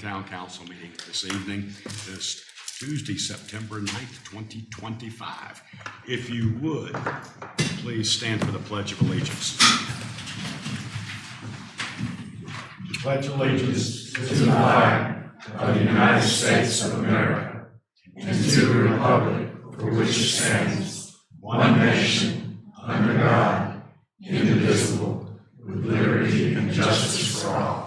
Town Council meeting this evening, this Tuesday, September 9th, 2025. If you would, please stand for the Pledge of Allegiance. Pledge allegiance to the flag of the United States of America and to the republic for which it stands, one nation, under God, indivisible, with liberty and justice for all.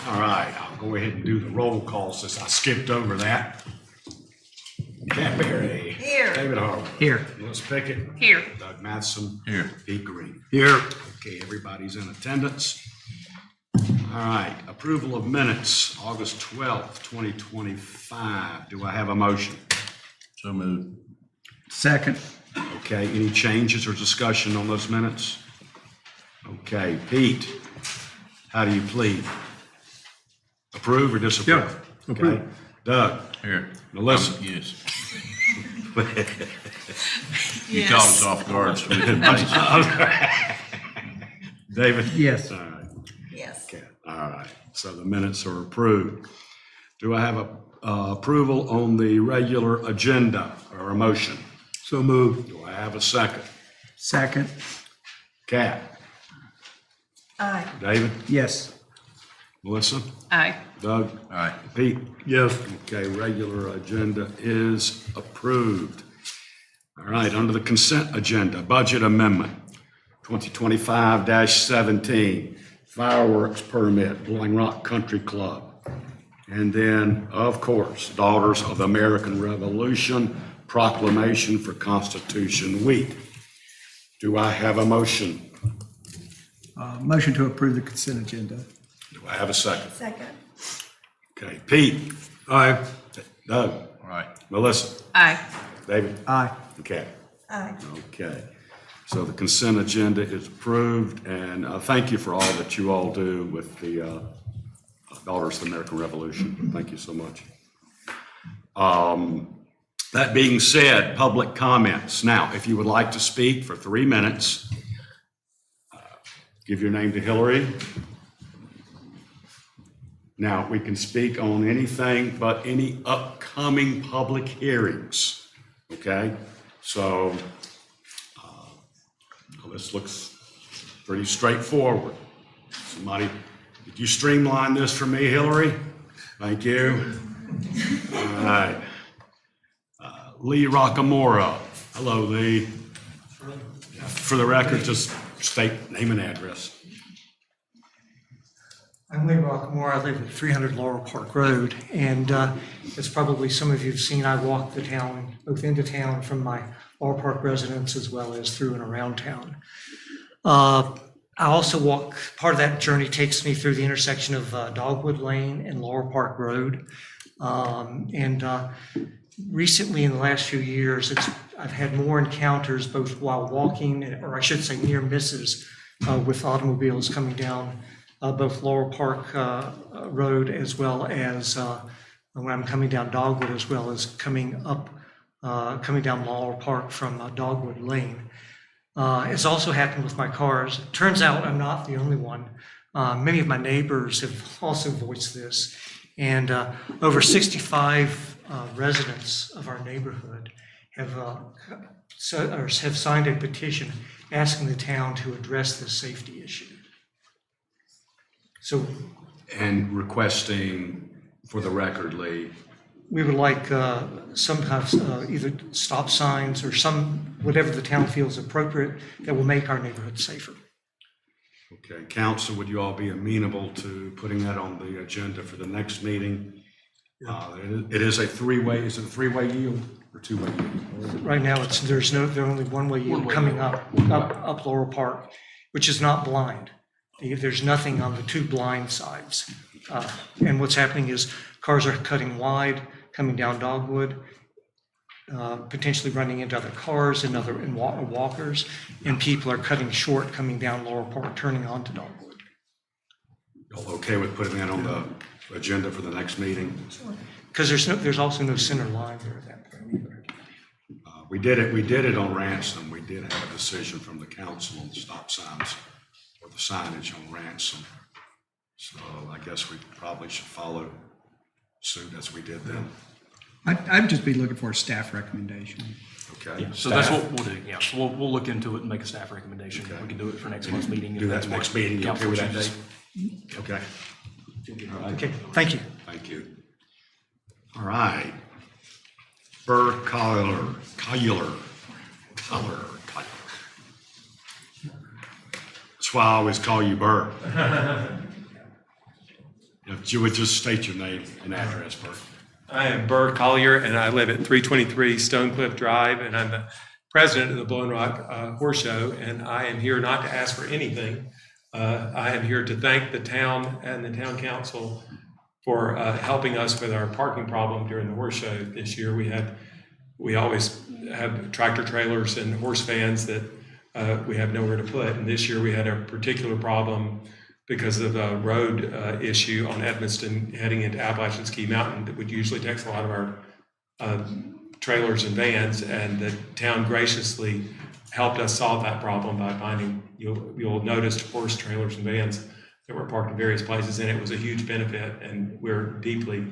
All right, I'll go ahead and do the roll call since I skipped over that. Cat Berry. Here. David Harwood. Here. Louis Pickett. Here. Doug Matheson. Here. Pete Green. Here. Okay, everybody's in attendance. All right, approval of minutes, August 12th, 2025. Do I have a motion? So moved. Second. Okay, any changes or discussion on those minutes? Okay, Pete, how do you plead? Approve or disapprove? Yeah, approve. Okay. Doug? Here. Melissa? Yes. You caught us off guard. So we didn't David? Yes. All right. Yes. Okay, all right, so the minutes are approved. Do I have a approval on the regular agenda or a motion? So moved. Do I have a second? Second. Kat? Aye. David? Yes. Melissa? Aye. Doug? Aye. Pete? Yes. Okay, regular agenda is approved. All right, under the consent agenda, budget amendment, 2025-17, fireworks permit, Blowing Rock Country Club. And then, of course, Daughters of the American Revolution, proclamation for Constitution Week. Do I have a motion? Motion to approve the consent agenda. Do I have a second? Second. Okay, Pete? Aye. Doug? Aye. Melissa? Aye. David? Aye. Okay. Aye. Okay, so the consent agenda is approved, and thank you for all that you all do with the Daughters of the American Revolution. Thank you so much. That being said, public comments. Now, if you would like to speak for 3 minutes, give your name to Hillary. Now, we can speak on anything but any upcoming public hearings, okay? So this looks pretty straightforward. Somebody, did you streamline this for me, Hillary? Thank you. All right. Lee Rockamora. Hello, Lee. For the record, just state name and address. I'm Lee Rockmore. I live at 300 Laurel Park Road, and as probably some of you have seen, I walk the town, both into town from my Laurel Park residence as well as through and around town. I also walk, part of that journey takes me through the intersection of Dogwood Lane and Laurel Park Road. Recently, in the last few years, I've had more encounters both while walking, or I should say near misses, with automobiles coming down both Laurel Park Road as well as when I'm coming down Dogwood, as well as coming down Laurel Park from Dogwood Lane. It's also happened with my cars. It turns out I'm not the only one. Many of my neighbors have also voiced this, and over 65 residents of our neighborhood have signed a petition asking the town to address this safety issue. So, And requesting, for the record, Lee, we would like some kind of either stop signs or whatever the town feels appropriate that will make our neighborhood safer. okay, council, would you all be amenable to putting that on the agenda for the next meeting? It is a three-way, is it a three-way yield or two-way yield? Right now, there's only one-way yield coming up Laurel Park, which is not blind. There's nothing on the two blind sides. And what's happening is cars are cutting wide, coming down Dogwood, potentially running into other cars and walkers, and people are cutting short, coming down Laurel Park, turning onto Dogwood. Y'all okay with putting that on the agenda for the next meeting? Because there's also no center line there at that point either. We did it on Ransom. We did have a decision from the council on the stop signs the signage on Ransom. So I guess we probably should follow suit as we did then. I'd just be looking for a staff recommendation. Okay? Yeah, so that's Staff? what we'll do, yeah. So we'll look into it and make a staff recommendation. Okay. We can do it for next month's meeting. if Do that that's what next meeting, you okay council with that? chooses. Okay, Okay, thank you. thank you. All right. Burr Collier. That's why I always call you Burr. If you would just state your name and address, Burr. I am Burr Collier, and I live at 323 Stonecliff Drive, and I'm the president of the Blowing Rock Horse Show, and I am here not to ask for anything. I am here to thank the town and the town council for helping us with our parking problem during the horse show this year. We always have tractor trailers and horse vans that we have nowhere to put, and this year we had a particular problem because of a road issue on Edmiston heading into Appalachian Ski Mountain that would usually takes a lot of our trailers and vans, and the town graciously helped us solve that problem by finding, you'll notice horse trailers and vans that were parked in various places, and it was a huge benefit, and we're deeply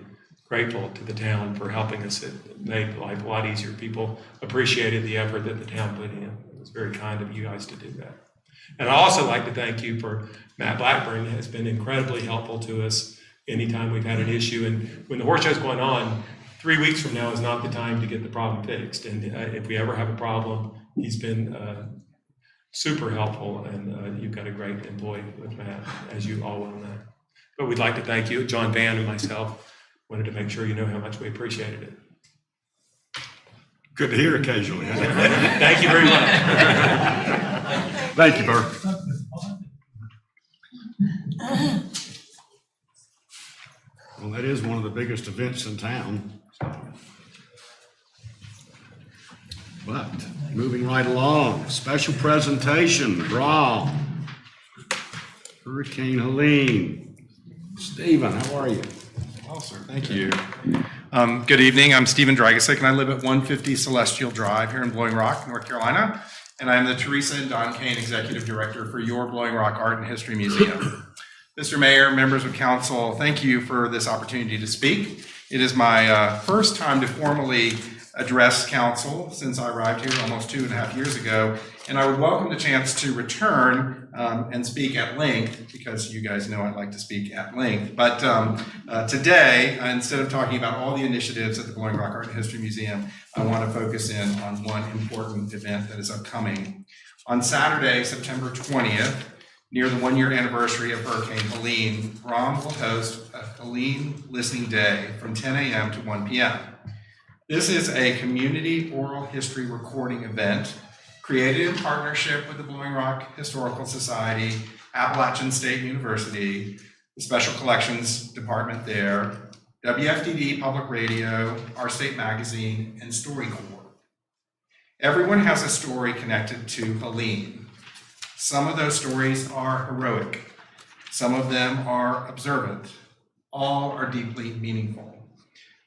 grateful to the town for helping us. It made life a lot easier. People appreciated the effort that the town put in. It was very kind of you guys to do that. And I also like to thank you for Matt Blackburn, has been incredibly helpful to us anytime we've had an issue. And when the horse show's going on, 3 weeks from now is not the time to get the problem fixed. And if we ever have a problem, he's been super helpful, and you've got a great employee with Matt, as you all well know. But we'd like to thank you. John Van and myself wanted to make sure you know how much we appreciated it. Good to hear occasionally. Thank you very much. Thank you, Burr. Well, that is one of the biggest events in town. But moving right along, special presentation, Brom, Hurricane Helene. Stephen, how are you? Well, sir, thank you. Good evening. I'm Stephen Dragosick, and I live at 150 Celestial Drive here in Blowing Rock, North Carolina. And I'm the Teresa and Don Kane Executive Director for your Blowing Rock Art and History Museum. Mr. Mayor, members of council, thank you for this opportunity to speak. It is my first time to formally address council since I arrived here almost 2.5 years ago. And I would welcome the chance to return and speak at length, because you guys know I like to speak at length. But today, instead of talking about all the initiatives at the Blowing Rock Art and History Museum, I want to focus in on one important event that is upcoming. On Saturday, September 20th, near the 1-year anniversary of Hurricane Helene, Brom will host a Helene Listening Day from 10 a.m. to 1 p.m. This is a community oral history recording event created in partnership with the Blowing Rock Historical Society, Appalachian State University, the Special Collections Department there, WFDD Public Radio, Our State Magazine, and StoryCorps. Everyone has a story connected to Helene. Some of those stories are heroic. Some of them are observant. All are deeply meaningful.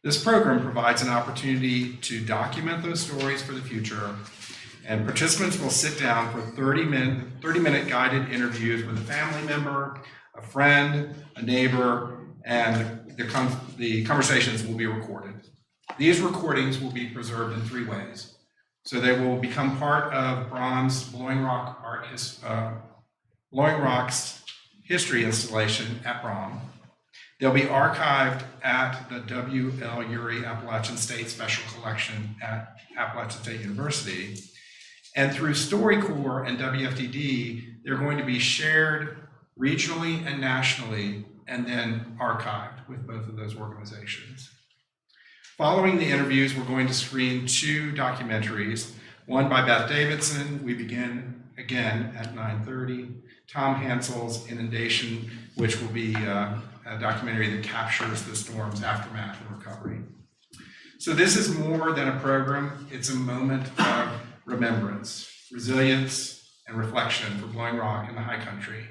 This program provides an opportunity to document those stories for the future, and participants will sit down for 30-minute guided interviews with a family member, a friend, a neighbor, and the conversations will be recorded. These recordings will be preserved in 3 ways. So they will become part of Brom's Blowing Rock's history installation at Brom. They'll be archived at the W.L. Urey Appalachian State Special Collection at Appalachian State University. And through StoryCorps and WFDD, they're going to be shared regionally and nationally, and then archived with both of those organizations. Following the interviews, we're going to screen 2 documentaries, one by Beth Davidson. We begin again at 9:30. Tom Hansel's Inundation, which will be a documentary that captures the storm's aftermath and recovery. So this is more than a program. It's a moment of remembrance, resilience, and reflection for Blowing Rock and the High Country.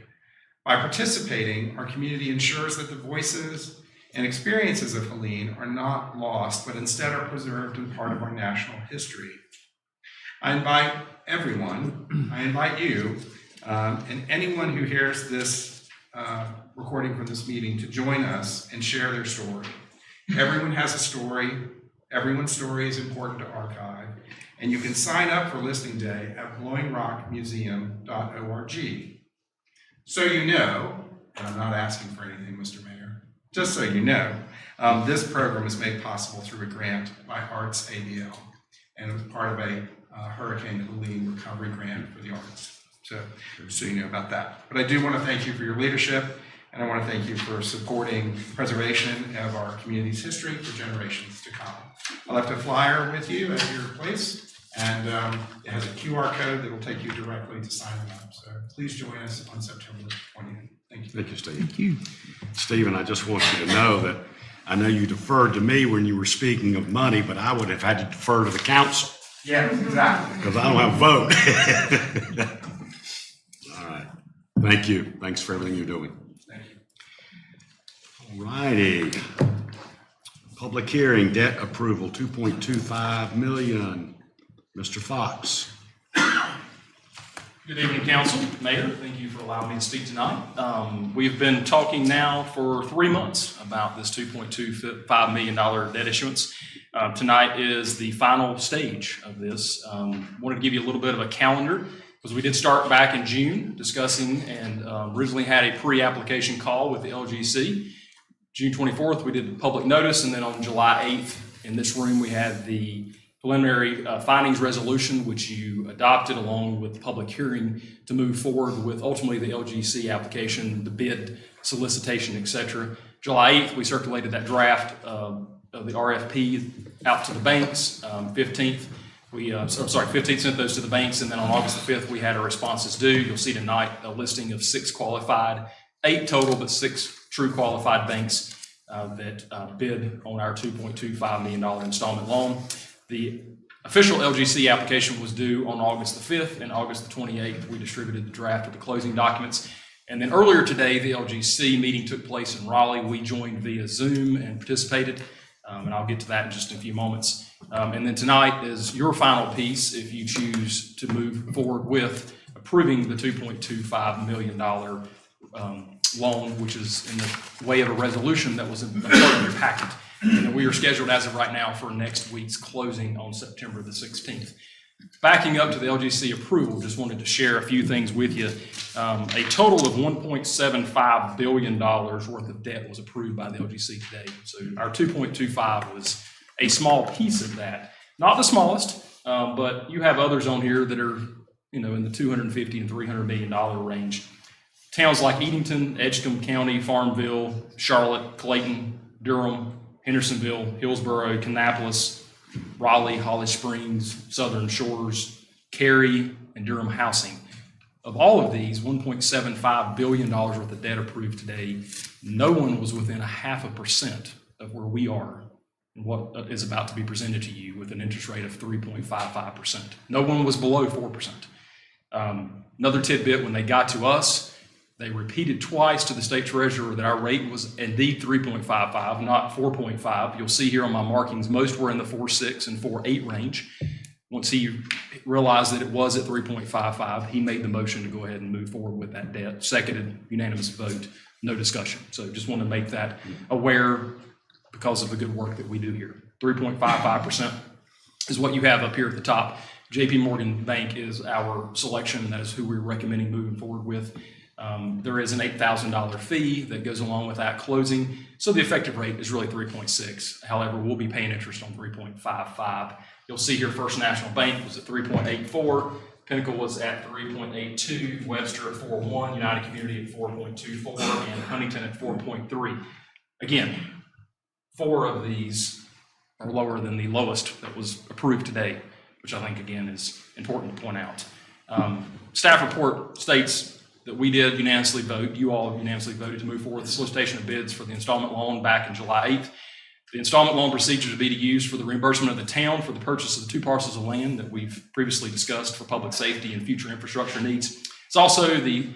By participating, our community ensures that the voices and experiences of Helene are not lost, but instead are preserved and part of our national history. I invite everyone, I invite you, and anyone who hears this recording from this meeting to join us and share their story. Everyone has a story. Everyone's story is important to archive. And you can sign up for Listening Day at blowingrockmuseum.org. So you know, and I'm not asking for anything, Mr. Mayor, just so you know, this program is made possible through a grant by Arts ABL, and it was part of a Hurricane Helene recovery grant for the arts. So you know about that. But I do want to thank you for your leadership, and I want to thank you for supporting preservation of our community's history for generations to come. I left a flyer with you at your place, and it has a QR code that will take you directly to signing up. So please join us on September 20th. Thank you. Thank you, Steve. Thank you. Stephen, I just want you to know that I know you deferred to me when you were speaking of money, but I would have had to defer to the council Yes, exactly. because I don't have a vote. All right. Thank you. Thanks for everything you're doing. Thank you. All righty. Public hearing, debt approval, 2.25 million. Mr. Fox. Good evening, council, mayor. Thank you for allowing me to speak tonight. We've been talking now for 3 months about this $2.25 million debt issuance. Tonight is the final stage of this. Wanted to give you a little bit of a calendar because we did start back in June discussing and originally had a pre-application call with the LGC. June 24th, we did the public notice, and then on July 8th in this room, we had the preliminary findings resolution, which you adopted along with the public hearing to move forward with ultimately the LGC application, the bid, solicitation, et cetera. July 8th, we circulated that draft of the RFP out to the banks. 15th, 15th sent those to the banks, and then on August the 5th, we had our responses due. You'll see tonight a listing of 6 qualified, 8 total, but 6 true qualified banks that bid on our $2.25 million installment loan. The official LGC application was due on August the 5th, and August the 28th, we distributed the draft of the closing documents. And then earlier today, the LGC meeting took place in Raleigh. We joined via Zoom and participated, and I'll get to that in just a few moments. And then tonight is your final piece if you choose to move forward with approving the $2.25 million loan, which is in the way of a resolution that was in part of your packet. And we are scheduled as of right now for next week's closing on September the 16th. Backing up to the LGC approval, just wanted to share a few things with you. A total of $1.75 billion worth of debt was approved by the LGC today. So our 2.25 was a small piece of that. Not the smallest, but you have others on here that are, in the $250 and $300 million range. Towns like Edenton, Edgecombe County, Farmville, Charlotte, Clayton, Durham, Hendersonville, Hillsborough, Kannapolis, Raleigh, Holly Springs, Southern Shores, Cary, and Durham Housing. Of all of these, $1.75 billion worth of debt approved today, no one was within 0.5% of where we are and what is about to be presented to you with an interest rate of 3.55%. No one was below 4%. Another tidbit, when they got to us, they repeated twice to the state treasurer that our rate was indeed 3.55, not 4.5. You'll see here on my markings, most were in the 4.6 and 4.8 range. Once he realized that it was at 3.55, he made the motion to go ahead and move forward with that debt. Seconded, unanimous vote, no discussion. So just want to make that aware because of the good work that we do here. 3.55% is what you have up here at the top. JP Morgan Bank is our selection. That is who we're recommending moving forward with. There is an $8,000 fee that goes along with that closing. So the effective rate is really 3.6. However, we'll be paying interest on 3.55. You'll see here First National Bank was at 3.84. Pinnacle was at 3.82. Webster at 4.1. United Community at 4.24. And Huntington at 4.3. Again, 4 of these are lower than the lowest that was approved today, which I think, again, is important to point out. Staff report states that we did unanimously vote, you all unanimously voted to move forward with the solicitation of bids for the installment loan back in July 8th. The installment loan procedure to be used for the reimbursement of the town for the purchase of the 2 parcels of land that we've previously discussed for public safety and future infrastructure needs. It's also the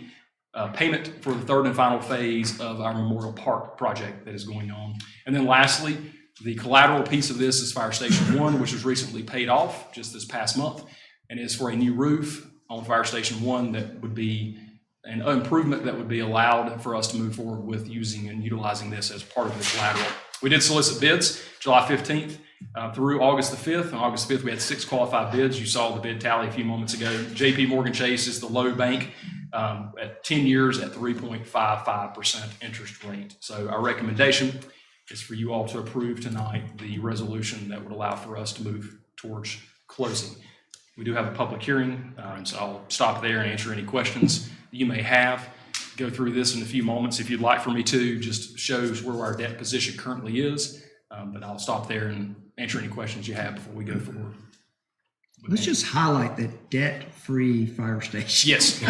payment for the 3rd and final phase of our Memorial Park project that is going on. And then lastly, the collateral piece of this is Fire Station 1, which was recently paid off just this past month and is for a new roof, on Fire Station 1 that would be an improvement that would be allowed for us to move forward with using and utilizing this as part of this lateral. We did solicit bids July 15th through August the 5th. On August 5th, we had 6 qualified bids. You saw the bid tally a few moments ago. JP Morgan Chase is the low bank at 10 years at 3.55% interest rate. So our recommendation is for you all to approve tonight the resolution that would allow for us to move towards closing. We do have a public hearing, so I'll stop there and answer any questions you may have. Go through this in a few moments if you'd like for me to, just shows where our debt position currently is. But I'll stop there and answer any questions you have before we go forward. Let's just highlight the debt-free fire station. Yes,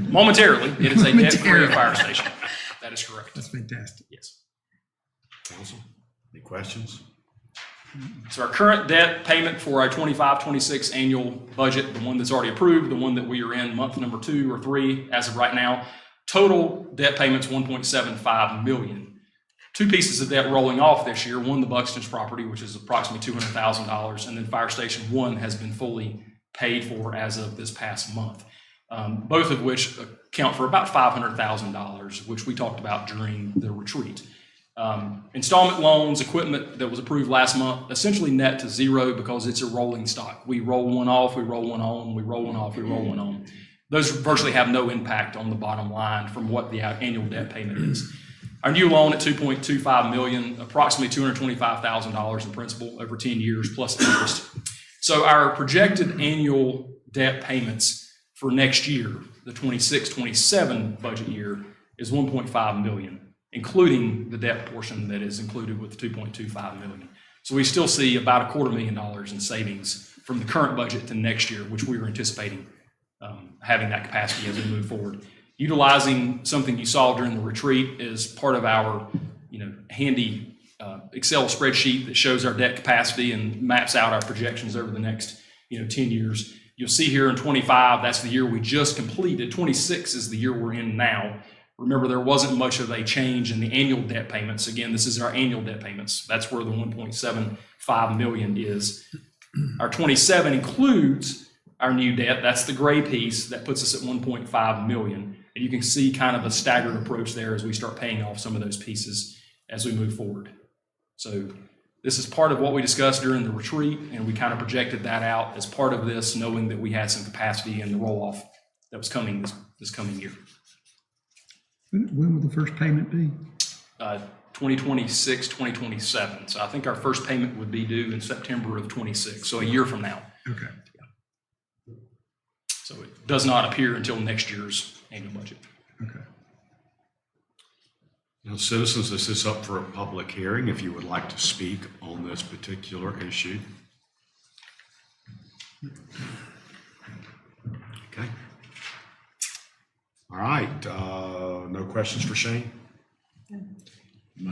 momentarily, it is a debt-free fire station. That is correct. That's fantastic. Yes. Council, any questions? So our current debt payment for our 25-26 annual budget, the one that's already approved, the one that we are in month number 2 or 3 as of right now, total debt payments $1.75 million. 2 pieces of debt rolling off this year. One, the Buxton's property, which is approximately $200,000, and then Fire Station 1 has been fully paid for as of this past month. Both of which account for about $500,000, which we talked about during the retreat. Installment loans, equipment that was approved last month, essentially net to zero because it's a rolling stock. We roll one off, we roll one on, we roll one off, we roll one on. Those virtually have no impact on the bottom line from what the annual debt payment is. Our new loan at $2.25 million, approximately $225,000 in principal over 10 years plus interest. So our projected annual debt payments for next year, the 26-27 budget year, is $1.5 million, including the debt portion that is included with the $2.25 million. So we still see about $250,000 in savings from the current budget to next year, which we are anticipating having that capacity as we move forward. Utilizing something you saw during the retreat is part of our, handy Excel spreadsheet that shows our debt capacity and maps out our projections over the next, 10 years. You'll see here in 25, that's the year we just completed. 26 is the year we're in now. Remember, there wasn't much of a change in the annual debt payments. Again, this is our annual debt payments. That's where the $1.75 million is. Our 27 includes our new debt. That's the gray piece that puts us at $1.5 million. And you can see kind of a staggered approach there as we start paying off some of those pieces as we move forward. So this is part of what we discussed during the retreat, and we kind of projected that out as part of this, knowing that we had some capacity in the roll-off that was coming this coming year. When will the first payment be? 2026, 2027. So I think our first payment would be due in September of 26, so a year from now. Okay. So it does not appear until next year's annual budget. Okay. Now, citizens, this is up for a public hearing. If you would like to speak on this particular issue. Okay. All right, no questions for Shane? All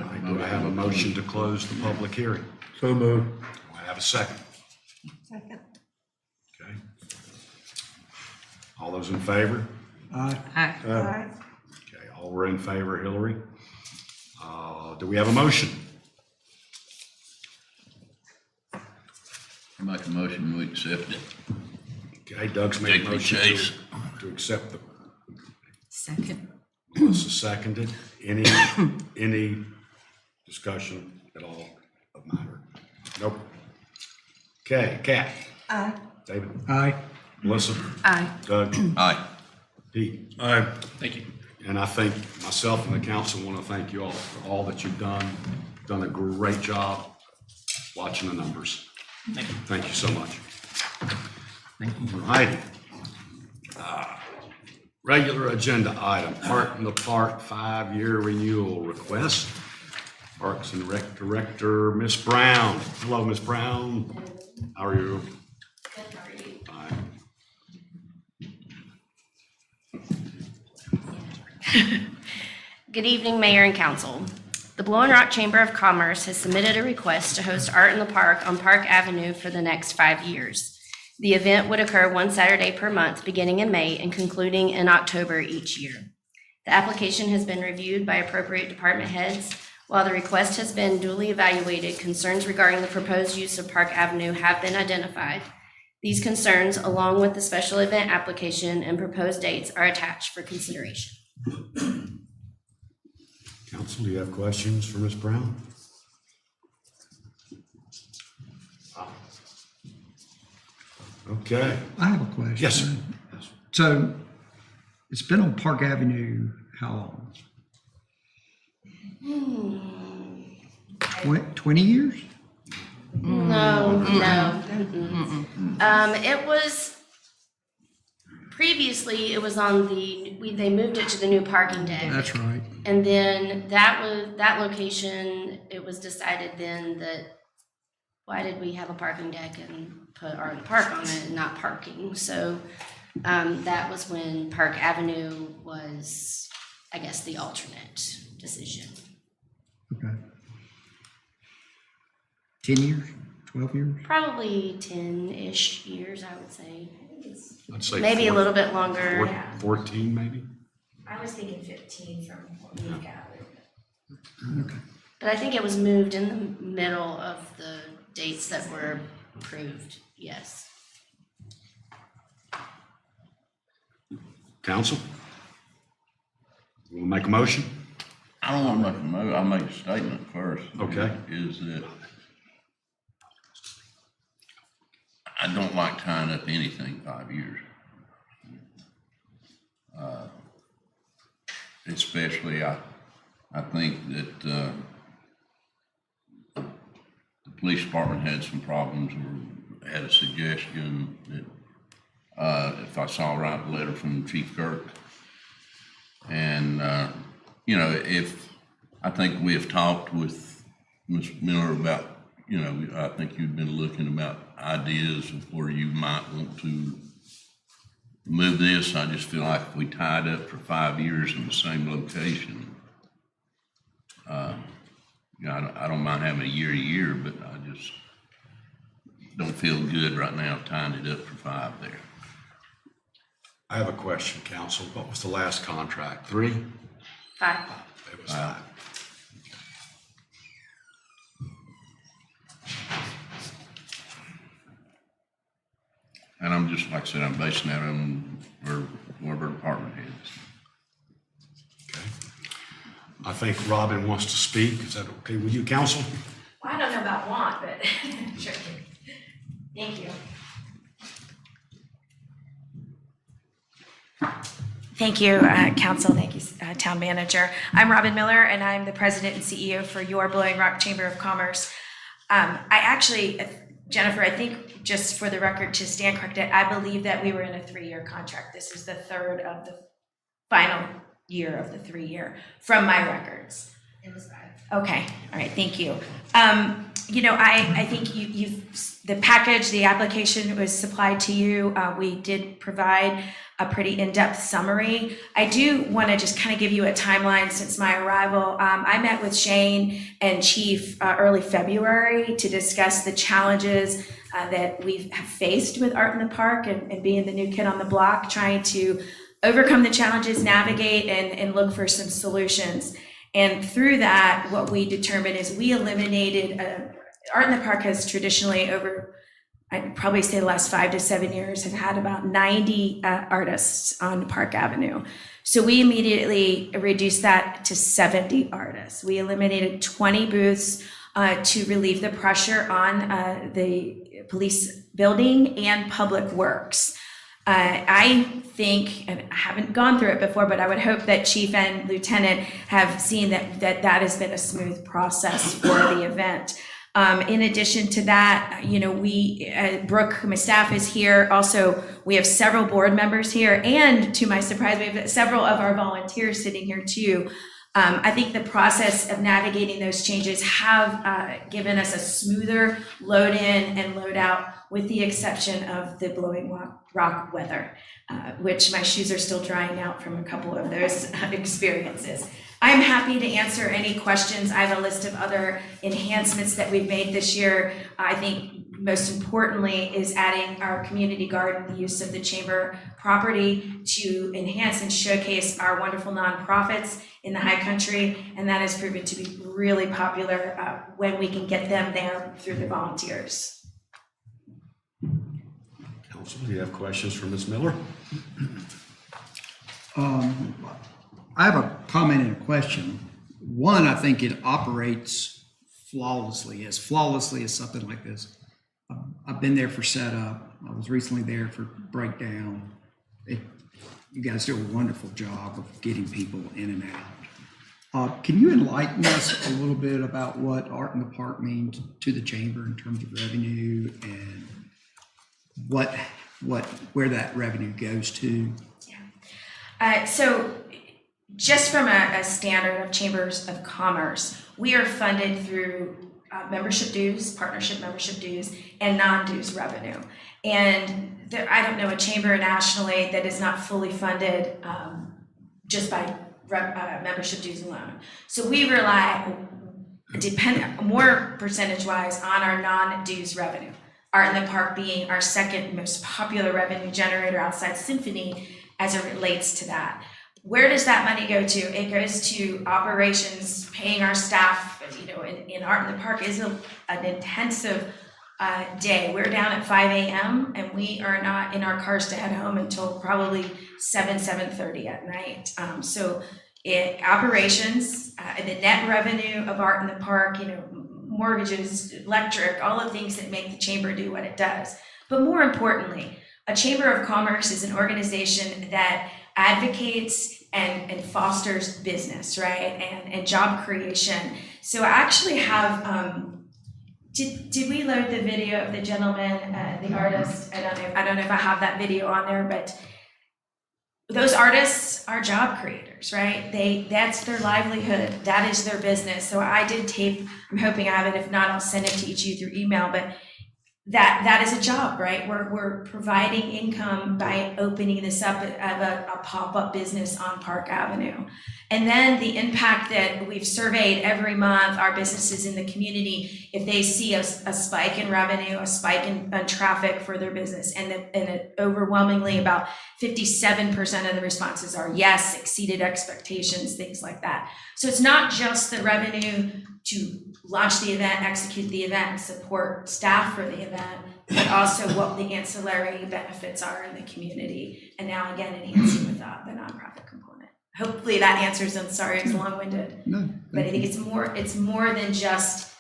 right, do I have a motion to close the public hearing? So moved. Do I have a second? Second. Okay. All those in favor? Aye. Aye. Okay, all were in favor, Hillary. Do we have a motion? I make a motion, we accept it. Okay, Doug's made a Take the motion chase. to accept the, Second. Melissa seconded. Any discussion at all of matter? Nope. Okay, Kat? Aye. David? Aye. Melissa? Aye. Doug? Aye. Pete? Aye. Thank you. And I think myself and the council want to thank you all for all that you've done. Done a great job watching the numbers. Thank you. Thank you so much. All righty. Regular agenda item, Park in the Park 5-year renewal request. Parks and Rec Director, Ms. Brown. Hello, Ms. Brown. How are you? Fine. Good evening, Mayor and Council. The Blowing Rock Chamber of Commerce has submitted a request to host Art in the Park on Park Avenue for the next 5 years. The event would occur one Saturday per month, beginning in May and concluding in October each year. The application has been reviewed by appropriate department heads. While the request has been duly evaluated, concerns regarding the proposed use of Park Avenue have been identified. These concerns, along with the special event application and proposed dates, are attached for consideration. Council, do you have questions for Ms. Brown? Okay. I have a question. Yes, sir. So it's been on Park Avenue how long? 20 years? No. It was, previously, it was on they moved it to the new parking deck. That's right. And then that location, it was decided then that, why did we have a parking deck and put Art Park on it and not parking? So that was when Park Avenue was, I guess, the alternate decision. Okay. 10 years? 12 years? Probably 10-ish years, I would say. I'd say Maybe a little bit longer. 14, maybe? I was thinking 15 from what we gathered. Okay. But I think it was moved in the middle of the dates that were approved, yes. Council? You want to make a motion? I don't want to make a mo, I'll make a statement first. Okay. Is that I don't like tying up anything 5 years. Especially, I think that the police department had some problems or had a suggestion that if I saw right, a letter from Chief Kirk. And, you know, if, I think we have talked with Ms. Miller about, you know, I think you've been looking about ideas of where you might want to move this. I just feel like if we tied up for 5 years in the same location, you know, I don't mind having a year, but I just don't feel good right now tying it up for 5 there. I have a question, Council. What was the last contract? 3? 5. It was 5. And I'm just, like I said, I'm basing that on one of our department heads. Okay. I think Robin wants to speak. Is that okay with you, Council? Well, I don't know about want, but sure. Thank you. Thank you, Council. Thank you, Town Manager. I'm Robin Miller, and I'm the President and CEO for your Blowing Rock Chamber of Commerce. I actually, Jennifer, I think just for the record, to stand corrected, I believe that we were in a 3-year contract. This is the third of the final year of the 3-year from my records. It was 5. Okay, all right, thank you. You know, I think the package, the application was supplied to you. We did provide a pretty in-depth summary. I do want to just kind of give you a timeline since my arrival. I met with Shane and Chief early February to discuss the challenges that we have faced with Art in the Park and being the new kid on the block, trying to overcome the challenges, navigate, and look for some solutions. And through that, what we determined is we eliminated, Art in the Park has traditionally over, I'd probably say the last 5 to 7 years, have had about 90 artists on Park Avenue. So we immediately reduced that to 70 artists. We eliminated 20 booths to relieve the pressure on the police building and public works. I think, and I haven't gone through it before, but I would hope that Chief and Lieutenant have seen that has been a smooth process for the event. In addition to that, you know, Brooke, my staff, is here. Also, we have several board members here, and to my surprise, we have several of our volunteers sitting here too. I think the process of navigating those changes have given us a smoother load in and load out, with the exception of the Blowing Rock weather, which my shoes are still drying out from a couple of those experiences. I'm happy to answer any questions. I have a list of other enhancements that we've made this year. I think most importantly is adding our community garden, the use of the chamber property to enhance and showcase our wonderful nonprofits in the High Country, and that has proven to be really popular when we can get them there through the volunteers. Council, do you have questions for Ms. Miller? I have a comment and a question. One, I think it operates flawlessly as something like this. I've been there for setup. I was recently there for breakdown. You guys do a wonderful job of getting people in and out. Can you enlighten us a little bit about what Art in the Park means to the chamber in terms of revenue and where that revenue goes to? So just from a standard of chambers of commerce, we are funded through membership dues, partnership membership dues, and non-dues revenue. And I don't know a chamber nationally that is not fully funded just by membership dues alone. So we rely, more percentage-wise, on our non-dues revenue. Art in the Park being our second most popular revenue generator outside Symphony as it relates to that. Where does that money go to? It goes to operations, paying our staff. In Art in the Park is an intensive day. We're down at 5 a.m. and we are not in our cars to head home until probably 7:30 at night. So operations, the net revenue of Art in the Park, mortgages, electric, all the things that make the chamber do what it does. But more importantly, a chamber of commerce is an organization that advocates and fosters business, right? And job creation. So I actually have, did we load the video of the gentleman, the artist? I don't know if I have that video on there, but those artists are job creators, right? That's their livelihood. That is their business. So I did tape, I'm hoping I have it. If not, I'll send it to each of you through email, but that is a job, right? We're providing income by opening this up of a pop-up business on Park Avenue. And then the impact that we've surveyed every month, our businesses in the community, if they see a spike in revenue, a spike in traffic for their business, and overwhelmingly about 57% of the responses are yes, exceeded expectations, things like that. So it's not just the revenue to launch the event, execute the event, support staff for the event, but also what the ancillary benefits are in the community. And now again, enhancing with the nonprofit component. Hopefully that answers them. Sorry, it's long-winded. No. But I think it's more than just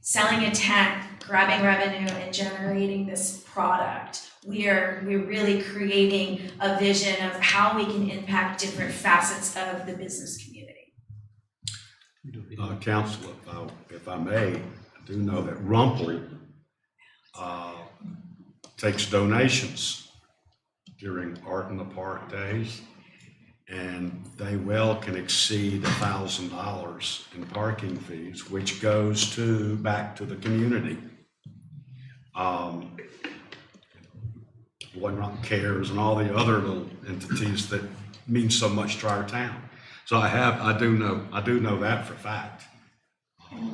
selling a tent, grabbing revenue and generating this product. We're really creating a vision of how we can impact different facets of the business community. Council, if I may, I do know that Rumpley takes donations during Art in the Park days, and they well can exceed $1,000 in parking fees, which goes back to the community. Blowing Rock Cares and all the other little entities that mean so much to our town. So I do know that for a fact.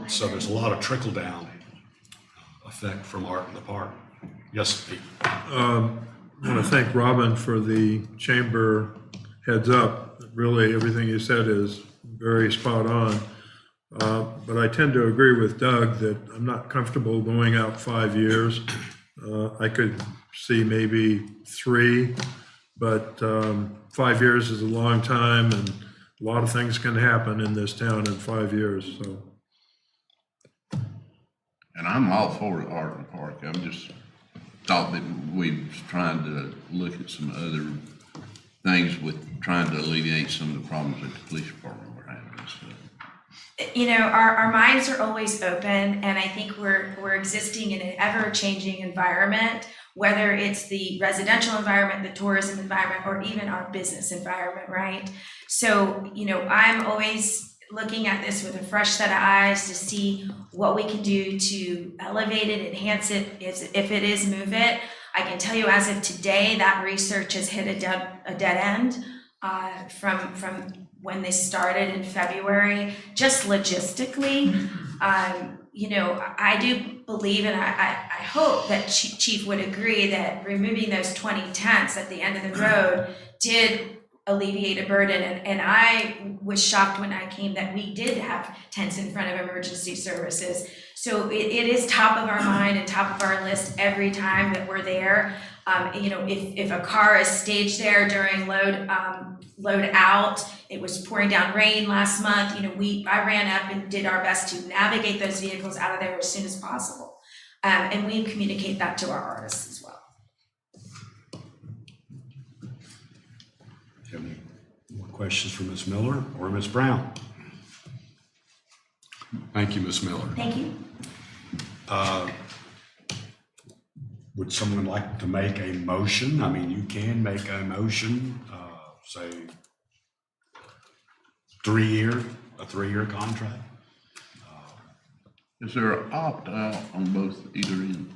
So there's a lot of trickle down effect from Art in the Park. Yes, Pete. I want to thank Robin for the chamber heads up. Really, everything you said is very spot on. But I tend to agree with Doug that I'm not comfortable going out 5 years. I could see maybe 3, but 5 years is a long time, and a lot of things can happen in this town in 5 years, so. And I'm all for Art in the Park. I'm just thought that we was trying to look at some other things with trying to alleviate some of the problems that the police department were having and stuff. Our minds are always open, and I think we're existing in an ever-changing environment, whether it's the residential environment, the tourism environment, or even our business environment, right? So, I'm always looking at this with a fresh set of eyes to see what we can do to elevate it, enhance it, if it is, move it. I can tell you as of today, that research has hit a dead end from when this started in February. Just logistically, I do believe, and I hope that Chief would agree that removing those 20 tents at the end of the road did alleviate a burden. And I was shocked when I came that we did have tents in front of emergency services. So it is top of our mind and top of our list every time that we're there. You know, if a car is staged there during load out, it was pouring down rain last month, you know, I ran up and did our best to navigate those vehicles out of there as soon as possible. And we communicate that to our artists as well. Do you have any more questions for Ms. Miller or Ms. Brown? Thank you, Ms. Miller. Thank you. Would someone like to make a motion? I mean, you can make a motion, say, a three-year contract. Is there an opt-out on both, either end?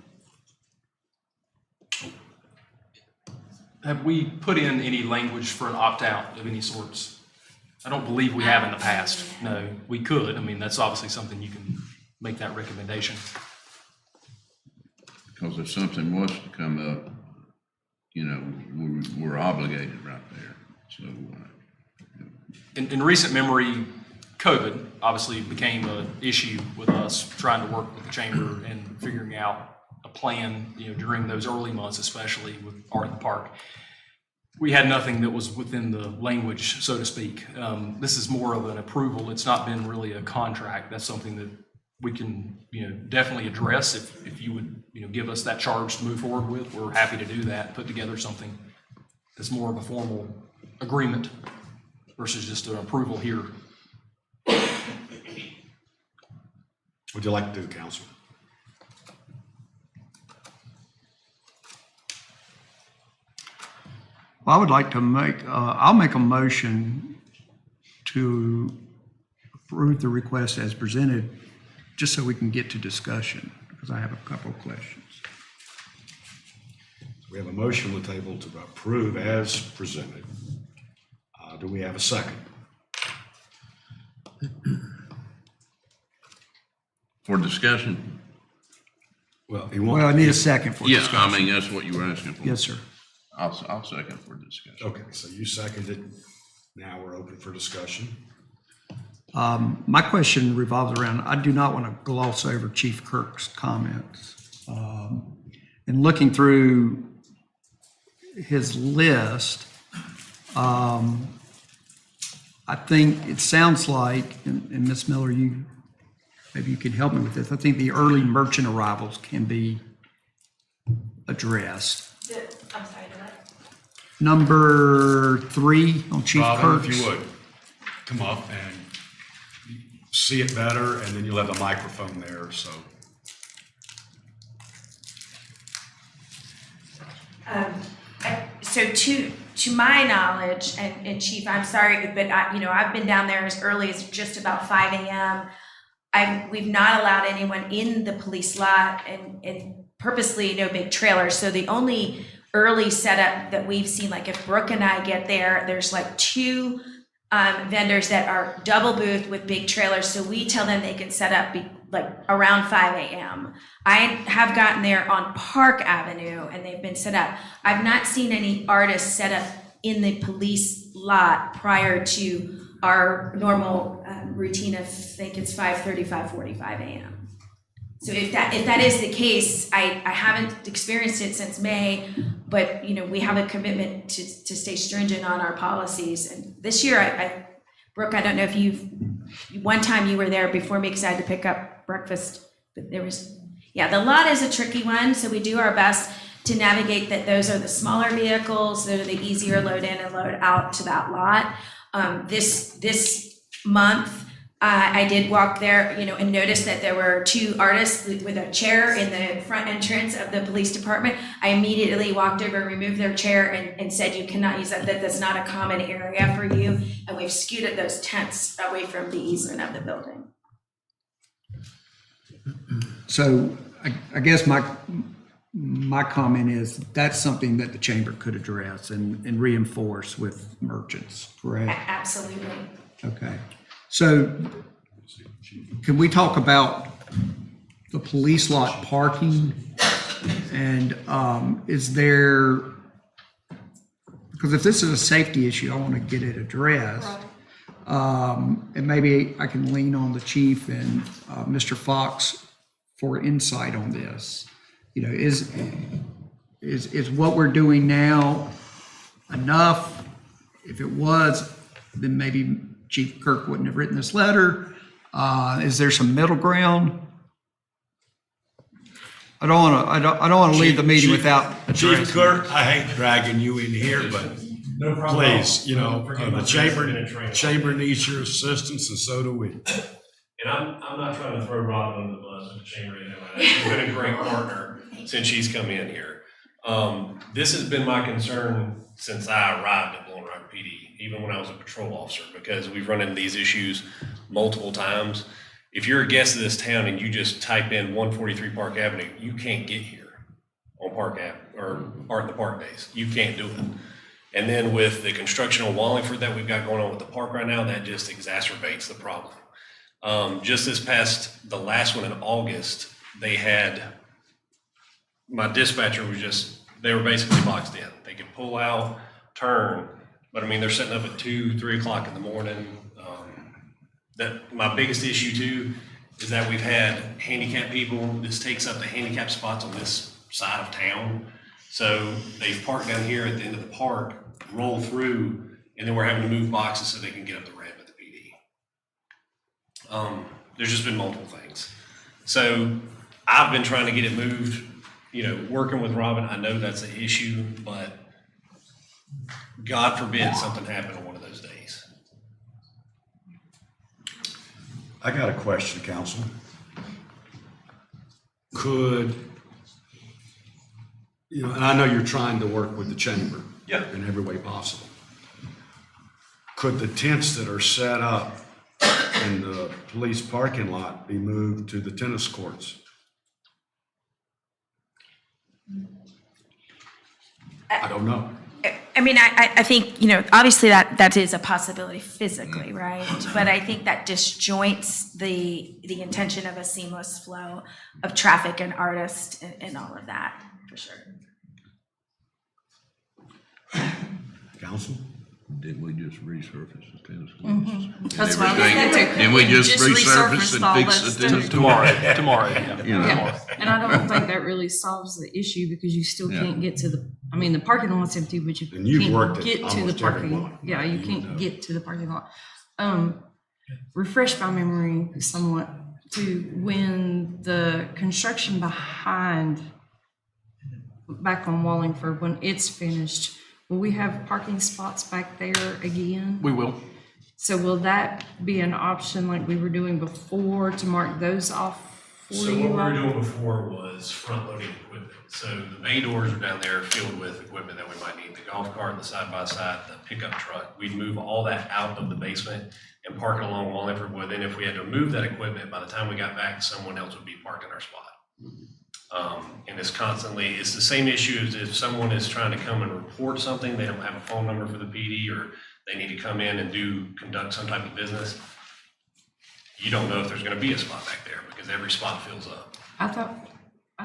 Have we put in any language for an opt-out of any sorts? I don't believe we have in the past. No, we could. I mean, that's obviously something you can make that recommendation. Because if something was to come up, you know, we're obligated right there, so. In recent memory, COVID obviously became an issue with us trying to work with the chamber and figuring out a plan, you know, during those early months, especially with Art in the Park. We had nothing that was within the language, so to speak. This is more of an approval. It's not been really a contract. That's something that we can, you know, definitely address if you would, you know, give us that charge to move forward with. We're happy to do that, put together something that's more of a formal agreement versus just an approval here. What'd you like to do, Councilman? Well, I would like to I'll make a motion to approve the request as presented, just so we can get to discussion, because I have a couple of questions. We have a motion on the table to approve as presented. Do we have a second? For discussion? Well, Well, I need a second for Yeah, discussion. I mean, that's what you were asking for. Yes, sir. I'll second for discussion. Okay, so you seconded. Now we're open for discussion. My question revolves around, I do not want to gloss over Chief Kirk's comments. And looking through his list, I think it sounds like, and Ms. Miller, maybe you can help me with this. I think the early merchant arrivals can be addressed. I'm sorry, what? Number 3 on Chief Robin, Kirk's. if you would, come up and see it better, and then you'll have the microphone there, so. So to my knowledge, and Chief, I'm sorry, but I've been down there as early as just about 5 a.m. We've not allowed anyone in the police lot and purposely no big trailers. So the only early setup that we've seen, like if Brooke and I get there, there's like 2 vendors that are double booth with big trailers. So we tell them they can set up like around 5 a.m. I have gotten there on Park Avenue and they've been set up. I've not seen any artists set up in the police lot prior to our normal routine of, I think it's 5:30, 5:45 a.m. So if that is the case, I haven't experienced it since May, but we have a commitment to stay stringent on our policies. And this year, Brooke, I don't know if one time you were there before me because I had to pick up breakfast, but the lot is a tricky one. So we do our best to navigate that. Those are the smaller vehicles. They're the easier load in and load out to that lot. This month, I did walk there, and noticed that there were 2 artists with a chair in the front entrance of the police department. I immediately walked over, removed their chair, and said, "You cannot use that. That's not a common area for you." And we've scooted those tents away from the easement of the building. So I guess my comment is that's something that the chamber could address and reinforce with merchants, correct? Absolutely. Okay. So can we talk about the police lot parking? And is there, because if this is a safety issue, I want to get it addressed. And maybe I can lean on the chief and Mr. Fox for insight on this. You know, is what we're doing now enough? If it was, then maybe Chief Kirk wouldn't have written this letter. Is there some middle ground? I don't want to leave the meeting without Chief addressing Clerk, this. I hate dragging you in here, but No problem. at all. please, you know, Forgive the my sins, I've been in training. chamber needs your assistance, and so do we. And I'm not trying to throw Robin under the bus with the chamber or anything like that. She's been a great partner since she's come in here. This has been my concern since I arrived at Blowing Rock PD, even when I was a patrol officer, because we've run into these issues multiple times. If you're a guest of this town and you just type in 143 Park Avenue, you can't get here on Park Avenue or Art in the Park days. You can't do it. And then with the construction on Wallingford that we've got going on with the park right now, that just exacerbates the problem. Just the last one in August, my dispatcher they were basically boxed in. They could pull out, turn, but I mean, they're setting up at 2, 3 o'clock in the morning. My biggest issue too is that we've had handicapped people. This takes up the handicap spots on this side of town. So they've parked down here at the end of the park, roll through, and then we're having to move boxes so they can get up the ramp at the PD. There's just been multiple things. So I've been trying to get it moved, you know, working with Robin. I know that's an issue, but God forbid something happened on one of those days. I got a question, Council. Could, you know, and I know you're trying to work with the chamber. Yeah. In every way possible. Could the tents that are set up in the police parking lot be moved to the tennis courts? I don't know. I mean, I think, you know, obviously that is a possibility physically, right? But I think that disjoints the intention of a seamless flow of traffic and artists and all of that, for sure. Council? Did we just resurface the tennis courts? That's what I was gonna say. Didn't we just Just resurface resurfaced all and fix that the tennis stuff. court? Tomorrow, yeah. You know, Yeah, and I don't think that really solves the issue because you still Yeah. can't get to the parking lot's empty, but you And you've worked can't at get to the almost every parking. one. Yeah, you You can't know. get to the parking lot. Refresh my memory somewhat to when the construction back on Wallingford, when it's finished, will we have parking spots back there again? We will. So will that be an option like we were doing before to mark those off for So you what we were all? doing before was front-loading equipment. So the bay doors are down there filled with equipment that we might need. The golf cart, the side-by-side, the pickup truck. We'd move all that out of the basement and park it along Wallingford. Well, then if we had to move that equipment, by the time we got back, someone else would be parked in our spot. And it's the same issue as if someone is trying to come and report something, they don't have a phone number for the PD, or they need to come in and conduct some type of business. You don't know if there's gonna be a spot back there because every spot fills up. I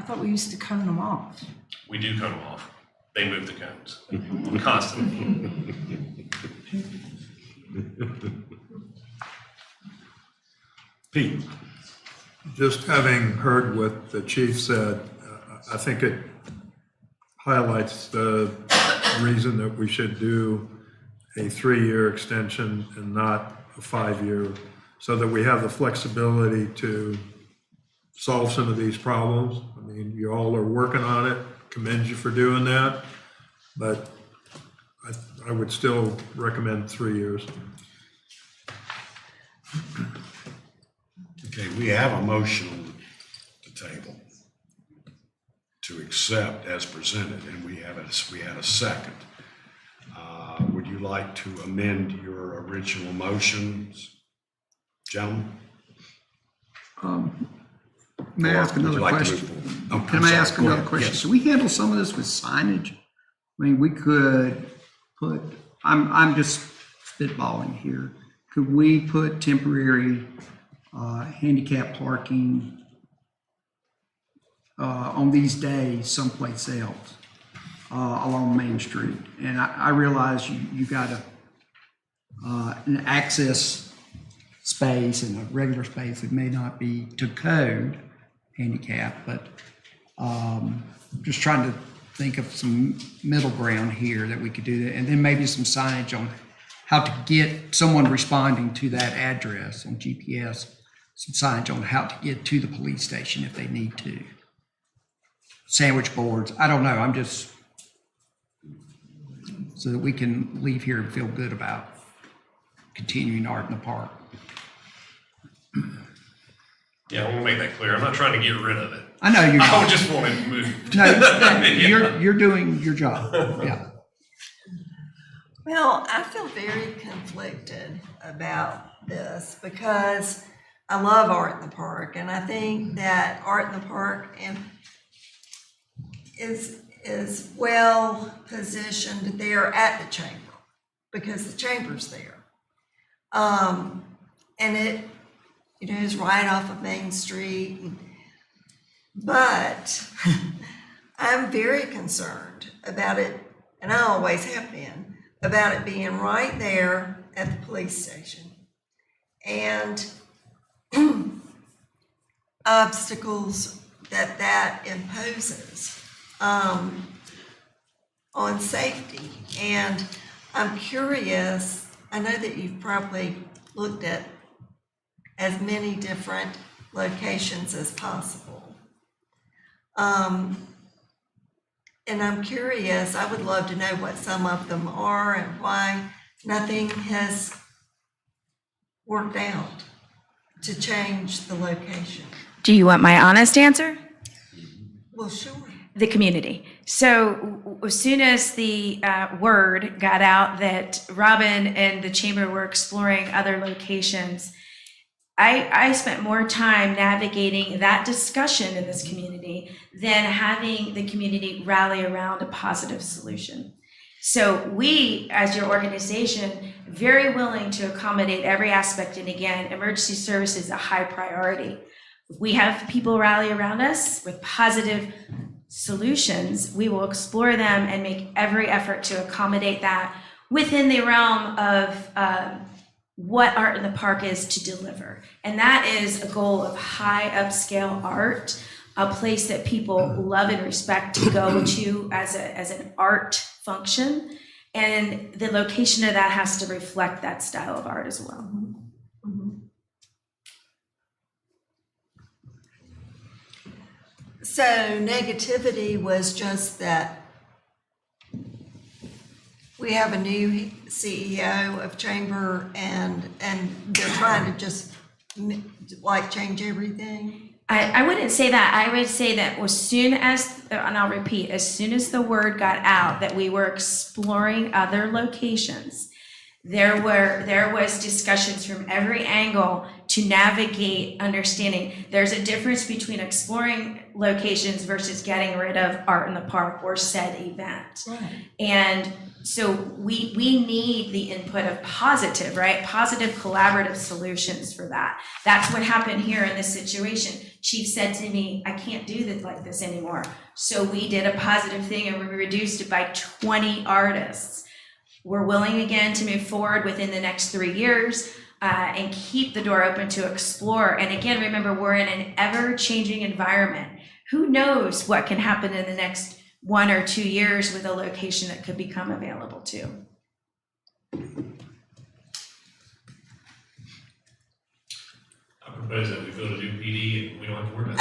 thought we used to cone them off. We do cut them off. They move the cones constantly. Pete? Just having heard what the chief said, I think it highlights the reason that we should do a 3-year extension and not a 5-year, so that we have the flexibility to solve some of these problems. I mean, you all are working on it, commend you for doing that, but I would still recommend 3 years. Okay, we have a motion on the table to accept as presented, and we had a second. Would you like to amend your original motions, gentlemen? May I ask Or would you another like to move question? forward? Oh, Can I'm I sorry. ask Go another ahead. question? Yes. Should we handle some of this with signage? I mean, we could put, I'm just spitballing here. Could we put temporary handicap parking on these days someplace else along Main Street? And I realize you got an access space and a regular space that may not be to code handicap, but just trying to think of some middle ground here that we could do that, and then maybe some signage on how to get someone responding to that address on GPS, some signage on how to get to the police station if they need to. Sandwich boards, I don't know, I'm just, so that we can leave here and feel good about continuing art in the park. Yeah, I want to make that clear. I'm not trying to get rid of it. I know you're I not. just want it moved. No, you're doing your job, yeah. Well, I feel very conflicted about this because I love Art in the Park, and I think that Art in the Park is well positioned there at the chamber because the chamber's there. And it, is right off of Main Street. But I'm very concerned about it, and I always have been, about it being right there at the police station. And obstacles that imposes on safety. And I'm curious, I know that you've probably looked at as many different locations as possible. And I'm curious, I would love to know what some of them are and why nothing has worked out to change the location. Do you want my honest answer? Well, sure. The community. So as soon as the word got out that Robin and the chamber were exploring other locations, I spent more time navigating that discussion in this community than having the community rally around a positive solution. So we, as your organization, very willing to accommodate every aspect. And again, emergency service is a high priority. We have people rally around us with positive solutions. We will explore them and make every effort to accommodate that within the realm of what Art in the Park is to deliver. And that is a goal of high upscale art, a place that people love and respect to go to as an art function. And the location of that has to reflect that style of art as well. So negativity was just that we have a new CEO of Chamber and they're trying to just like change everything. I wouldn't say that. I would say that as soon as, and I'll repeat, as soon as the word got out that we were exploring other locations, there was discussions from every angle to navigate understanding. There's a difference between exploring locations versus getting rid of Art in the Park or said event. Right. And so we need the input of positive, right? Positive collaborative solutions for that. That's what happened here in this situation. Chief said to me, I can't do this like this anymore. So we did a positive thing and we reduced it by 20 artists. We're willing again to move forward within the next 3 years and keep the door open to explore. And again, remember, we're in an ever-changing environment. Who knows what can happen in the next 1 or 2 years with a location that could become available too. I propose that we build a new PD and we don't have to worry about I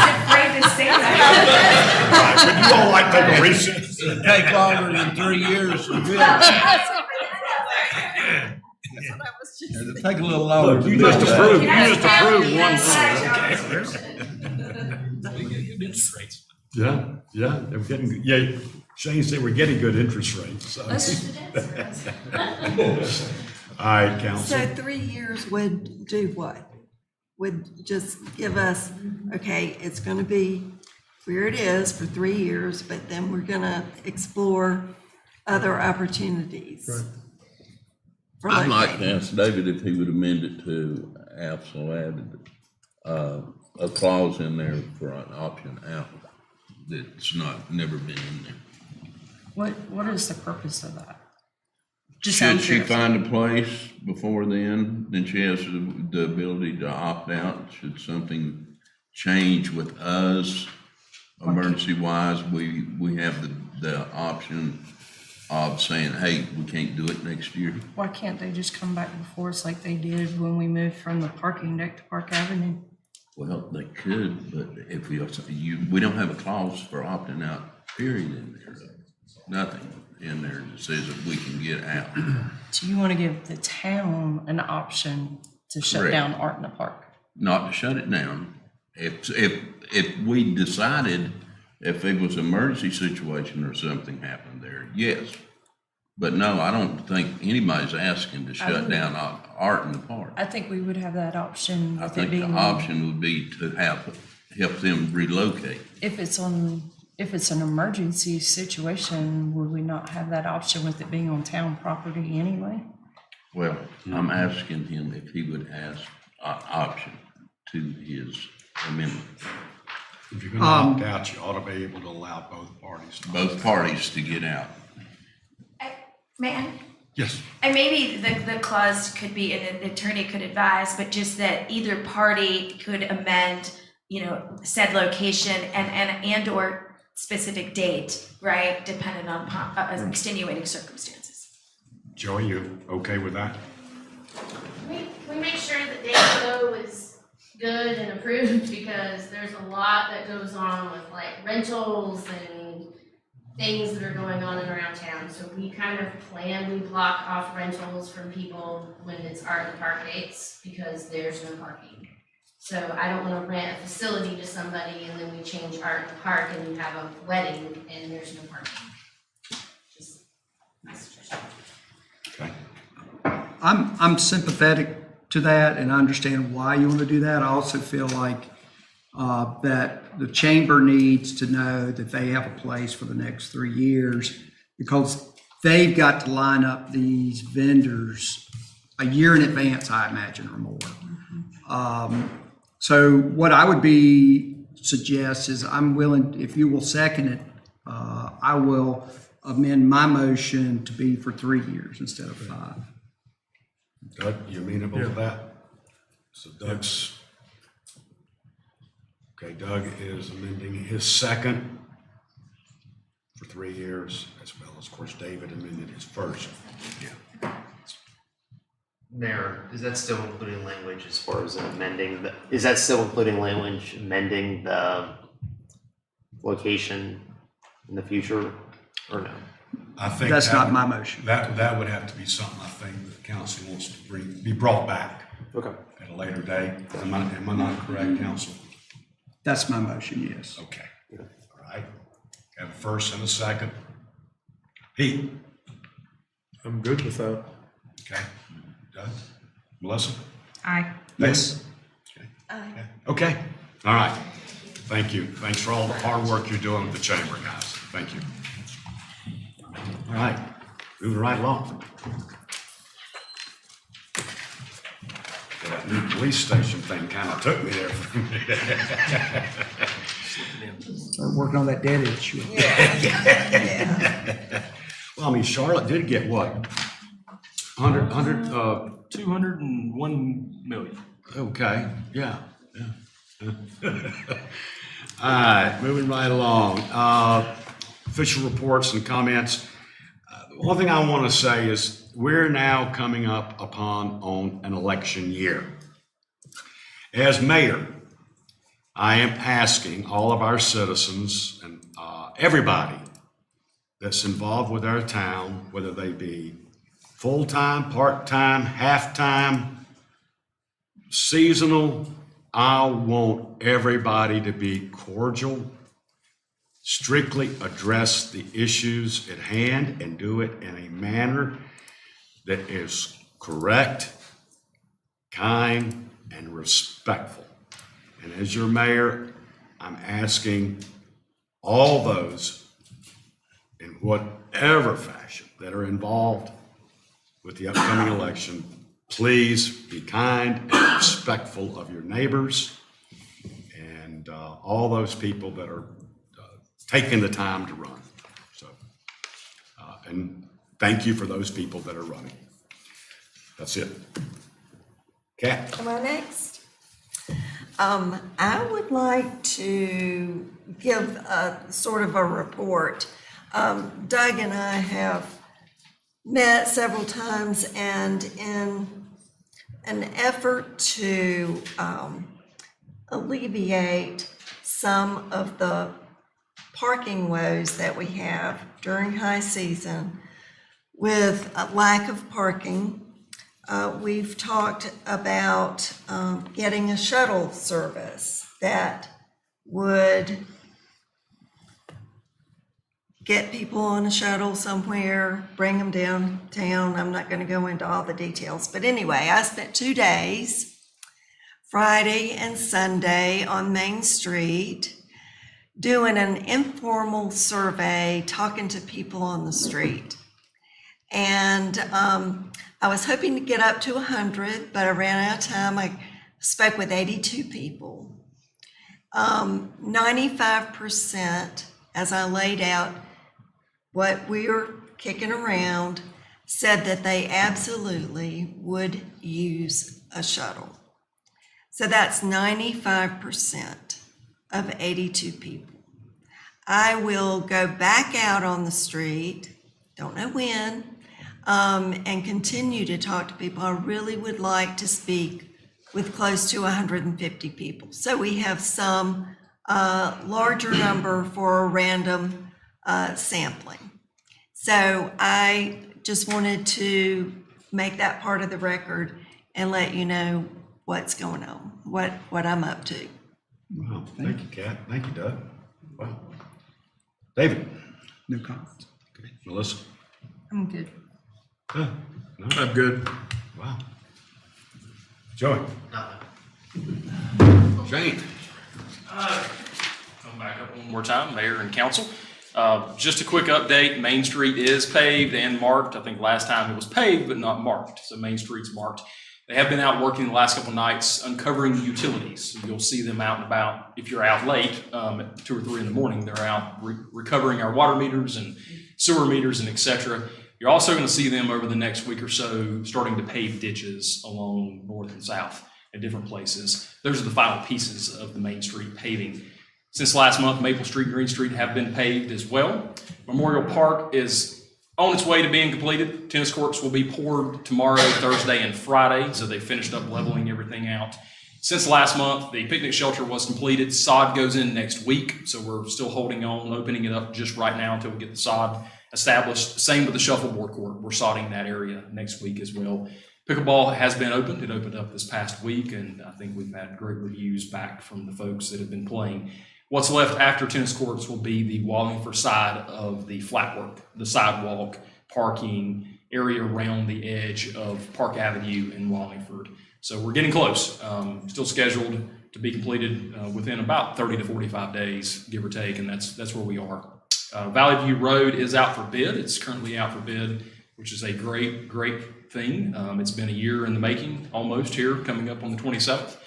was afraid to say that. Would you all like to take a recess? It'll take longer than 3 years to build. It'll take a little longer. Look, to you build just that. approved, Yeah, they were getting, yeah, Shane said we're getting good interest rates, so. All right, council. So 3 years would do what? Would just give us, okay, it's gonna be where it is for 3 years, but then we're gonna explore other opportunities. for I'd like to locating. ask David if he would amend it to also add a clause in there for an option out that's never been in there. What is the purpose of that? Just out Should of she curiosity. find a place before then she has the ability to opt out. Should something change with us, emergency-wise, we have the option of saying, hey, we can't do it next year. Why can't they just come back before us like they did when we moved from the parking deck to Park Avenue? Well, they could, but if we don't have a clause for opting out, period, in there. Nothing in there that says that we can get out. So you want to give the town an option to shut Correct. down Art in the Park? Not to shut it down. If we decided, if it was an emergency situation or something happened there, yes. But no, I don't think anybody's asking to shut down Art in the Park. I think we would have that option I with it think the being, option would be to help them relocate. if it's an emergency situation, would we not have that option with it being on town property anyway? Well, I'm asking him if he would ask option to his amendment. If you're gonna opt out, you ought to be able to allow both parties to. Both parties to get out. Man, Yes. and maybe the clause could be, and the attorney could advise, but just that either party could amend, said location and or specific date, right? Depending on extenuating circumstances. Joey, you okay with that? We make sure that Daco is good and approved because there's a lot that goes on with like rentals and things that are going on and around town. So we kind of we block off rentals from people when it's Art in the Park dates because there's no parking. So I don't want to rent a facility to somebody and then we change Art in the Park and you have a wedding and there's no parking. Just my suggestion. Okay. I'm sympathetic to that and I understand why you want to do that. I also feel like that the chamber needs to know that they have a place for the next 3 years because they've got to line up these vendors a year in advance, I imagine, or more. So what I would suggest is I'm willing, if you will second it, I will amend my motion to be for 3 years instead of 5. Doug, you amenable to that? So Doug's, okay, Doug is amending his second for 3 years, as well as, of course, David amended his first. Yeah. Mayor, is that still including language as far as amending is that still including language amending the location in the future or no? I think That's that not would- my motion. That would have to be something I think the council wants to be brought back Okay. at a later date. Am I not correct, council? That's my motion, yes. Okay, all right. Have a first and a second. Pete, I'm good with that. okay. Doug? Melissa? Aye. Yes. Okay, all right. Thank you. Thanks for all the hard work you're doing with the chamber, guys. Thank you. All right, moving right along. That new police station thing kind of took me there for a minute. Start working on that debt issue. Well, I mean, Charlotte did get what? 100, 201 million. okay, yeah. All right, moving right along. Official reports and comments. One thing I want to say is we're now coming up on an election year. As mayor, I am asking all of our citizens and everybody that's involved with our town, whether they be full-time, part-time, half-time, seasonal, I want everybody to be cordial, strictly address the issues at hand and do it in a manner that is correct, kind, and respectful. And as your mayor, I'm asking all those in whatever fashion that are involved with the upcoming election, please be kind and respectful of your neighbors and all those people that are taking the time to run. So, and thank you for those people that are running. That's it. Kat? Am I next? I would like to give a sort of a report. Doug and I have met several times, and in an effort to alleviate some of the parking woes that we have during high season with a lack of parking, we've talked about getting a shuttle service that would get people on a shuttle somewhere, bring them downtown. I'm not going to go into all the details, but anyway, I spent 2 days, Friday and Sunday, on Main Street, doing an informal survey, talking to people on the street. And I was hoping to get up to 100, but I ran out of time. I spoke with 82 people. 95%, as I laid out what we were kicking around, said that they absolutely would use a shuttle. So that's 95% of 82 people. I will go back out on the street, don't know when, and continue to talk to people. I really would like to speak with close to 150 people. So we have some larger number for a random sampling. So I just wanted to make that part of the record and let you know what's going on, what I'm up to. Wow, thank you, Kat. Thank you, Doug. Wow. David? No comments. Okay. Melissa? I'm good. Good. No? I'm good. Wow. Joey? Shane? Come back up one more time, Mayor and Council. Just a quick update, Main Street is paved and marked. I think last time it was paved but not marked, so Main Street's marked. They have been out working the last couple nights uncovering the utilities. You'll see them out and about. If you're out late, at 2 or 3 in the morning, they're out recovering our water meters and sewer meters and et cetera. You're also going to see them over the next week or so starting to pave ditches along north and south at different places. Those are the final pieces of the Main Street paving. Since last month, Maple Street, Green Street have been paved as well. Memorial Park is on its way to being completed. Tennis courts will be poured tomorrow, Thursday, and Friday, so they finished up leveling everything out. Since last month, the picnic shelter was completed. Sod goes in next week, so we're still holding on, opening it up just right now until we get the sod established. Same with the shuffleboard court. We're sodding that area next week as well. Pickleball has been opened. It opened up this past week, and I think we've had great reviews back from the folks that have been playing. What's left after tennis courts will be the Wallingford side of the flat work, the sidewalk, parking area around the edge of Park Avenue in Wallingford. So we're getting close. Still scheduled to be completed within about 30 to 45 days, give or take, and that's where we are. Valley View Road is out for bid. It's currently out for bid, which is a great thing. It's been a year in the making, almost here, coming up on the 27th.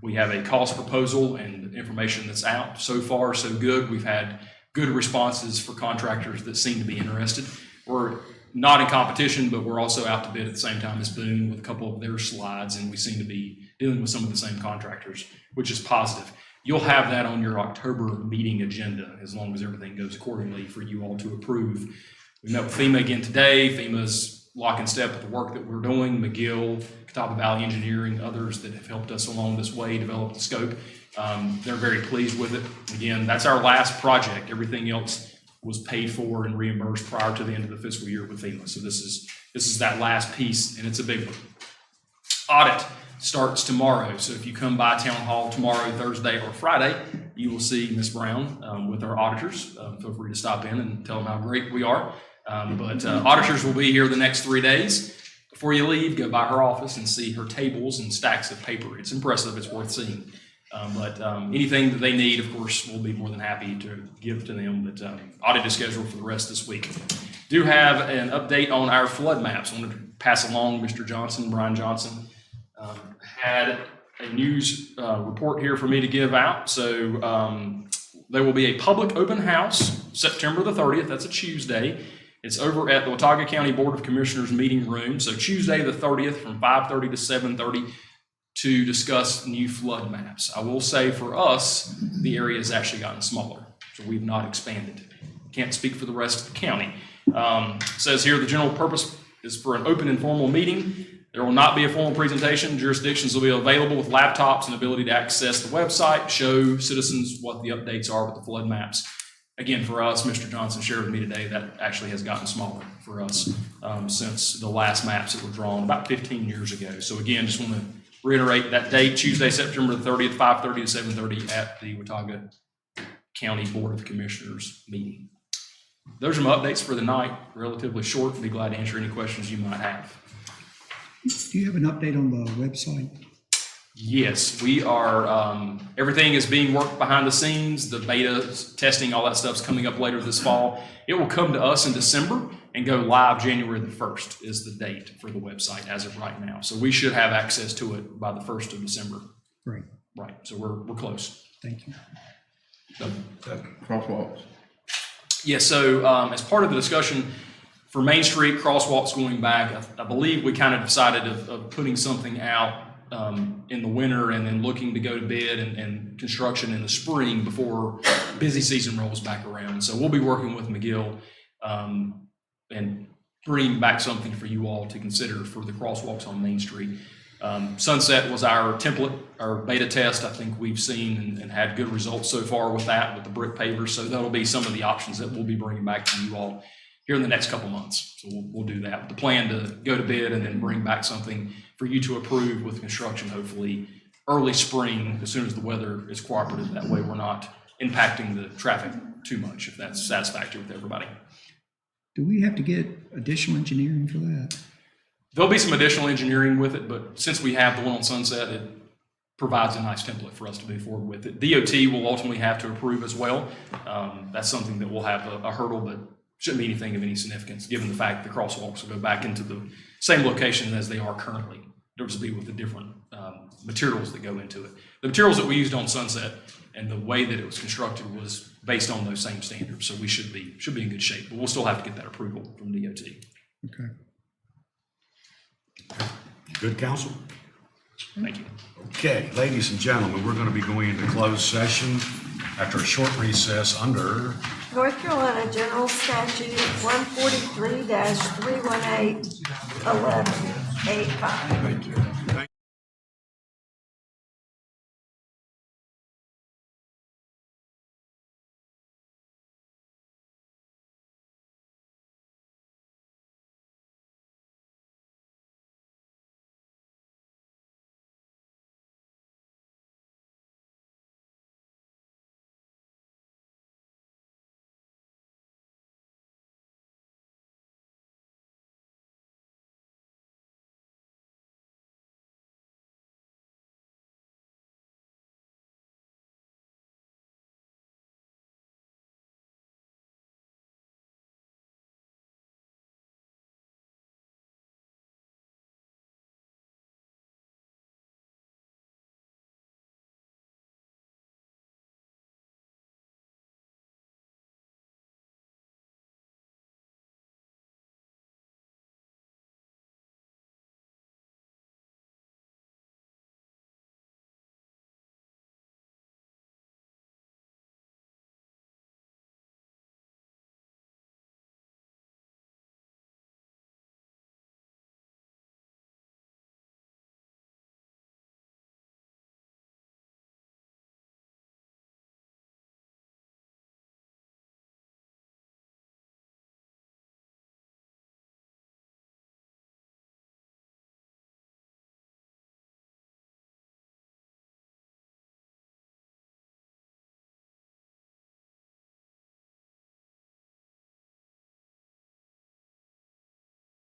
We have a cost proposal and information that's out. So far, so good. We've had good responses for contractors that seem to be interested. We're not in competition, but we're also out to bid at the same time as Boone with a couple of their slides, and we seem to be dealing with some of the same contractors, which is positive. You'll have that on your October meeting agenda as long as everything goes accordingly for you all to approve. We met with FEMA again today. FEMA's lock and step with the work that we're doing. McGill, Catawba Valley Engineering, others that have helped us along this way develop the scope. They're very pleased with it. Again, that's our last project. Everything else was paid for and reimbursed prior to the end of the fiscal year with FEMA. So this is that last piece, and it's a big one. Audit starts tomorrow. So if you come by Town Hall tomorrow, Thursday, or Friday, you will see Ms. Brown with our auditors. Feel free to stop in and tell them how great we are. But auditors will be here the next 3 days. Before you leave, go by her office and see her tables and stacks of paper. It's impressive. It's worth seeing. But anything that they need, of course, we'll be more than happy to give to them. But audit is scheduled for the rest of this week. Do have an update on our flood maps. I wanted to pass along Mr. Johnson, Brian Johnson, had a news report here for me to give out. So there will be a public open house September the 30th. That's a Tuesday. It's over at the Watauga County Board of Commissioners meeting room. So Tuesday, the 30th, from 5:30 to 7:30 to discuss new flood maps. I will say for us, the area has actually gotten smaller, so we've not expanded. Can't speak for the rest of the county. Says here, the general purpose is for an open informal meeting. There will not be a formal presentation. Jurisdictions will be available with laptops and ability to access the website, show citizens what the updates are with the flood maps. Again, for us, Mr. Johnson shared with me today, that actually has gotten smaller for us since the last maps that were drawn about 15 years ago. So again, just want to reiterate that date, Tuesday, September the 30th, 5:30 to 7:30 at the Watauga County Board of Commissioners meeting. Those are my updates for the night, relatively short. Be glad to answer any questions you might have. Do you have an update on the website? Yes, we are, everything is being worked behind the scenes. The beta testing, all that stuff's coming up later this fall. It will come to us in December and go live January the 1st is the date for the website as of right now. So we should have access to it by the 1st of December. Great, Right, so we're close. thank you. Crosswalks. Yeah, so as part of the discussion for Main Street crosswalks going back, I believe we kind of decided of putting something out in the winter and then looking to go to bid and construction in the spring before busy season rolls back around. So we'll be working with McGill and bringing back something for you all to consider for the crosswalks on Main Street. Sunset was our template, our beta test. I think we've seen and had good results so far with that, with the brick pavers. So that'll be some of the options that we'll be bringing back to you all here in the next couple months. So we'll do that with the plan to go to bid and then bring back something for you to approve with construction, hopefully early spring, as soon as the weather is cooperative. That way we're not impacting the traffic too much, if that's satisfactory with everybody. Do we have to get additional engineering for that? There'll be some additional engineering with it, but since we have the one on Sunset, it provides a nice template for us to move forward with it. DOT will ultimately have to approve as well. That's something that will have a hurdle, but shouldn't be anything of any significance, given the fact the crosswalks will go back into the same location as they are currently. It'll just be with the different materials that go into it. The materials that we used on Sunset and the way that it was constructed was based on those same standards, so we should be in good shape, but we'll still have to get that approval from DOT. Okay. Good, counsel? Thank you. Okay, ladies and gentlemen, we're going to be going into closed session after a short recess under North Carolina General Statute 143-318-11A5.